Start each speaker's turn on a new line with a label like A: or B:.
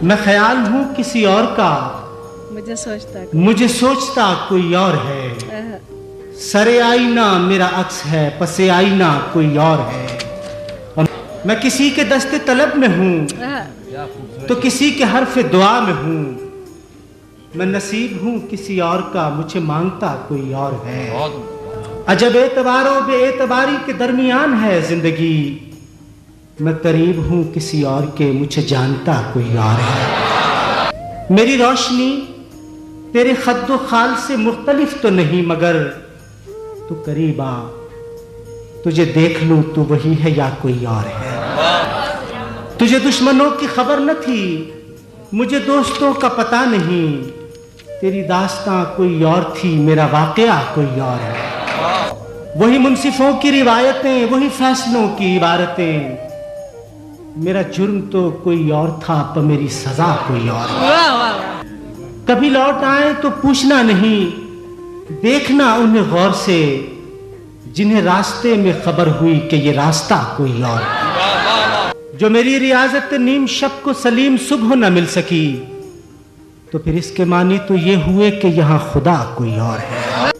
A: मैं ख्याल हूँ किसी और का, मुझे सोचता कोई और है। सरे आईना मेरा अक्स है, पसे आईना कोई और है। और मैं किसी के दस्ते तलब में हूँ तो किसी के हर्फ दुआ में हूँ। मैं नसीब हूँ किसी और का, मुझे मांगता कोई और है। अजब एतबारों बेएतबारी के दरमियान है जिंदगी। मैं करीब हूँ किसी और के, मुझे जानता कोई और है। मेरी रोशनी तेरे खद्दो खाल से मुख्तलिफ तो नहीं, मगर तू करीब आ, तुझे देख लूं तू वही है या कोई और है। तुझे दुश्मनों की खबर न थी, मुझे दोस्तों का पता नहीं। तेरी दास्तां कोई और थी, मेरा वाकया कोई और है। वही मुंसिफों की रिवायतें, वही फैसलों की इबारतें। मेरा जुर्म तो कोई और था पर मेरी सजा कोई और है। कभी लौट आए तो पूछना नहीं, देखना उन्हें गौर से, जिन्हें रास्ते में खबर हुई कि ये रास्ता कोई और है। जो मेरी रियाजत नीम शब को सलीम सुबह न मिल सकी, तो फिर इसके मानी तो ये हुए कि यहाँ खुदा कोई और है।